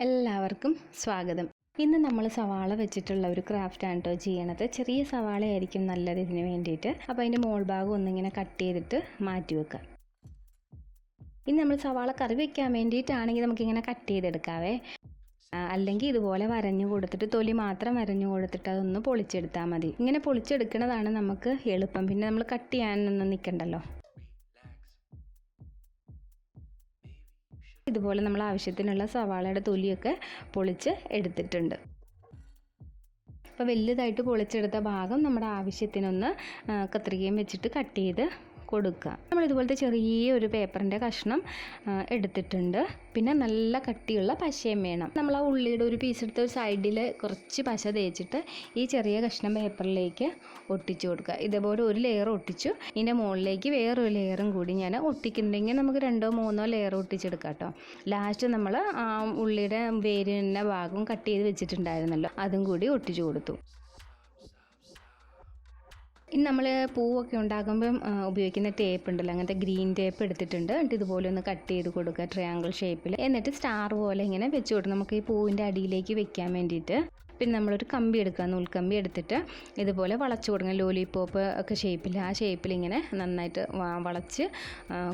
എല്ലാവർക്കും സ്വാഗതം. ഇന്ന് നമ്മൾ സവാള വെച്ചിട്ടുള്ള ഒരു ക്രാഫ്റ്റാണ് കേട്ടോ ചെയ്യണത്. ചെറിയ സവാളയായിരിക്കും നല്ലത് ഇതിന് വേണ്ടിയിട്ട്. അപ്പോൾ അതിൻ്റെ മോൾ ഭാഗം ഒന്നിങ്ങനെ കട്ട് ചെയ്തിട്ട് മാറ്റി വെക്കാം. ഇനി നമ്മൾ സവാള കറി വെക്കാൻ വേണ്ടിയിട്ടാണെങ്കിൽ നമുക്കിങ്ങനെ കട്ട് ചെയ്തെടുക്കാവേ. അല്ലെങ്കിൽ ഇതുപോലെ വരഞ്ഞു കൊടുത്തിട്ട് തൊലി മാത്രം വരഞ്ഞു കൊടുത്തിട്ട് അതൊന്ന് പൊളിച്ചെടുത്താൽ മതി. ഇങ്ങനെ പൊളിച്ചെടുക്കുന്നതാണ് നമുക്ക് എളുപ്പം. പിന്നെ നമ്മൾ കട്ട് ചെയ്യാനൊന്നും നിൽക്കണ്ടല്ലോ. ഇതുപോലെ നമ്മൾ ആവശ്യത്തിനുള്ള സവാളയുടെ തൊലിയൊക്കെ പൊളിച്ച് എടുത്തിട്ടുണ്ട്. അപ്പോൾ വലുതായിട്ട് പൊളിച്ചെടുത്ത ഭാഗം നമ്മുടെ ആവശ്യത്തിനൊന്ന് കത്രികയും വെച്ചിട്ട് കട്ട് ചെയ്ത് കൊടുക്കുക. നമ്മൾ ഇതുപോലത്തെ ചെറിയൊരു പേപ്പറിൻ്റെ കഷ്ണം എടുത്തിട്ടുണ്ട്. പിന്നെ നല്ല കട്ടിയുള്ള പശയും വേണം. നമ്മൾ ആ ഉള്ളിയുടെ ഒരു പീസ് എടുത്ത് ഒരു സൈഡിൽ കുറച്ച് പശ തേച്ചിട്ട് ഈ ചെറിയ കഷ്ണം പേപ്പറിലേക്ക് ഒട്ടിച്ചു കൊടുക്കുക. ഇതേപോലെ ഒരു ലെയർ ഒട്ടിച്ചു. ഇതിൻ്റെ മുകളിലേക്ക് വേറൊരു ലെയറും കൂടി ഞാൻ ഒട്ടിക്കുന്നുണ്ടെങ്കിൽ നമുക്ക് 2-3 ലെയർ ഒട്ടിച്ചെടുക്കാം കേട്ടോ. ലാസ്റ്റ് നമ്മൾ ആ ഉള്ളിയുടെ വേരിൻ്റെ ഭാഗം കട്ട് ചെയ്ത് വെച്ചിട്ടുണ്ടായിരുന്നല്ലോ, അതും കൂടി ഒട്ടിച്ചു കൊടുത്തു. ഇനി നമ്മൾ പൂവൊക്കെ ഉണ്ടാക്കുമ്പം ഉപയോഗിക്കുന്ന ടേപ്പ് ഉണ്ടല്ലോ, അങ്ങനത്തെ ഗ്രീൻ ടേപ്പ് എടുത്തിട്ടുണ്ട്. എന്നിട്ട് ഇതുപോലെ ഒന്ന് കട്ട് ചെയ്ത് കൊടുക്കുക ട്രയാങ്കിൾ ഷേപ്പിൽ. എന്നിട്ട് സ്റ്റാർ പോലെ ഇങ്ങനെ വെച്ച് കൊടുക്കും നമുക്ക് ഈ പൂവിൻ്റെ അടിയിലേക്ക് വെക്കാൻ വേണ്ടിയിട്ട്. പിന്നെ നമ്മളൊരു കമ്പി എടുക്കുക, നൂൽക്കമ്പി എടുത്തിട്ട് ഇതുപോലെ വളച്ച് കൊടുക്കണം. ലോലിപോപ്പ് ഒക്കെ ഷേപ്പിൽ, ആ ഷേപ്പിൽ ഇങ്ങനെ നന്നായിട്ട് വളച്ച്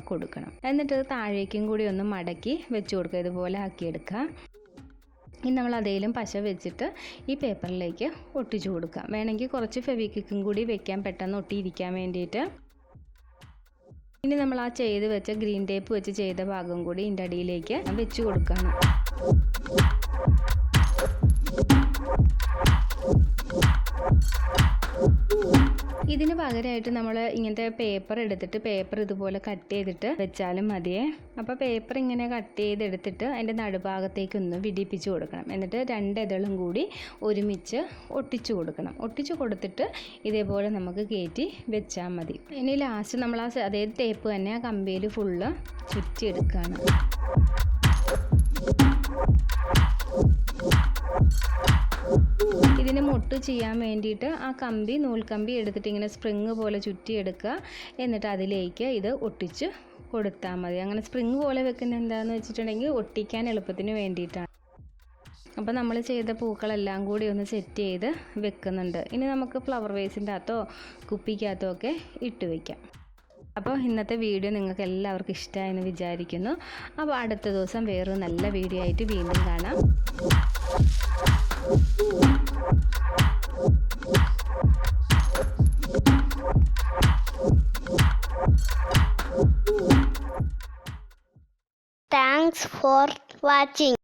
കൊടുക്കണം. എന്നിട്ട് താഴേക്കും കൂടി ഒന്ന് മടക്കി വെച്ച് കൊടുക്കുക. ഇതുപോലെ ആക്കിയെടുക്കുക. ഇനി നമ്മൾ അതേലും പശ വെച്ചിട്ട് ഈ പേപ്പറിലേക്ക് ഒട്ടിച്ചു കൊടുക്കാം. വേണമെങ്കിൽ കുറച്ച് ഫെവിക്വിക്കും കൂടി വെക്കാൻ, പെട്ടെന്ന് ഒട്ടിയിരിക്കാൻ വേണ്ടിയിട്ട്. ഇനി നമ്മൾ ആ ചെയ്ത് വെച്ച ഗ്രീൻ ടേപ്പ് വെച്ച് ചെയ്ത ഭാഗം കൂടി ഇതിൻ്റെ അടിയിലേക്ക് വെച്ച് കൊടുക്കണം. ഇതിന് പകരമായിട്ട് നമ്മൾ ഇങ്ങനത്തെ പേപ്പർ എടുത്തിട്ട് പേപ്പർ ഇതുപോലെ കട്ട് ചെയ്തിട്ട് വെച്ചാലും മതിയേ. അപ്പോൾ പേപ്പർ ഇങ്ങനെ കട്ട് ചെയ്തെടുത്തിട്ട് അതിൻ്റെ നടുഭാഗത്തേക്കൊന്ന് വിടിപ്പിച്ച് കൊടുക്കണം. എന്നിട്ട് 2 ഇതളും കൂടി ഒരുമിച്ച് ഒട്ടിച്ചു കൊടുക്കണം. ഒട്ടിച്ചു കൊടുത്തിട്ട് ഇതേപോലെ നമുക്ക് കയറ്റി വെച്ചാൽ മതി. ഇനി ലാസ്റ്റ് നമ്മൾ അതേ ടേപ്പ് തന്നെ ആ കമ്പിയിൽ ഫുള്ള് ചുറ്റിയെടുക്കുകയാണ്. ഇതിന് മുട്ട് ചെയ്യാൻ വേണ്ടിയിട്ട് ആ നൂൽക്കമ്പി എടുത്തിട്ട് ഇങ്ങനെ സ്പ്രിങ് പോലെ ചുറ്റിയെടുക്കുക. എന്നിട്ട് അതിലേക്ക് ഇത് ഒട്ടിച്ച് കൊടുത്താൽ മതി. അങ്ങനെ സ്പ്രിങ് പോലെ വെക്കുന്നത് എന്താണെന്ന് വെച്ചിട്ടുണ്ടെങ്കിൽ ഒട്ടിക്കാൻ എളുപ്പത്തിന് വേണ്ടിയിട്ടാണ്. അപ്പോൾ നമ്മൾ ചെയ്ത പൂക്കളെല്ലാം കൂടി ഒന്ന് സെറ്റ് ചെയ്ത് വെക്കുന്നുണ്ട്. ഇനി നമുക്ക് ഫ്ലവർ വേസിൻ്റെ അകത്തോ കുപ്പിക്കകത്തോ ഒക്കെ ഇട്ട് വയ്ക്കാം. അപ്പോൾ ഇന്നത്തെ വീഡിയോ നിങ്ങൾക്ക് എല്ലാവർക്കും ഇഷ്ടമായെന്ന് വിചാരിക്കുന്നു. അപ്പോൾ അടുത്ത ദിവസം വേറൊരു നല്ല വീഡിയോ ആയിട്ട് വീണ്ടും കാണാം. Thanks for watching.